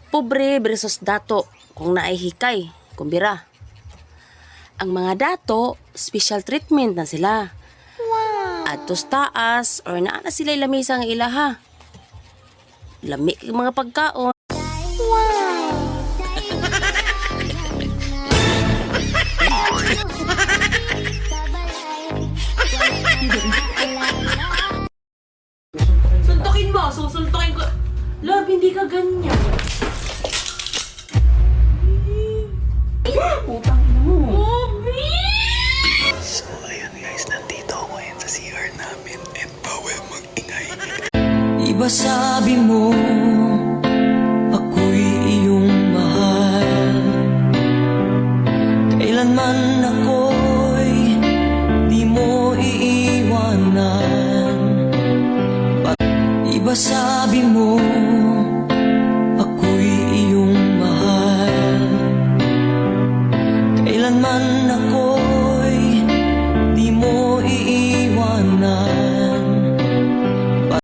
Pobre versus dato kung naihikay, kumbira. Ang mga dato, special treatment na sila. Adtos taas or naa na sila lamisa nga ilaha. Lami kay mga pagkaon. Suntukin mo! Susuntukin ko! Love, hindi ka ganyan. Utang ina mo. Bobby! So ayun guys, nandito ako ngayon sa CR namin and bawal mag-ingay. Iba sabi mo, ako'y iyong mahal. Kailanman ako'y di mo iiwanan. Iba sabi mo, ako'y iyong mahal. Kailanman ako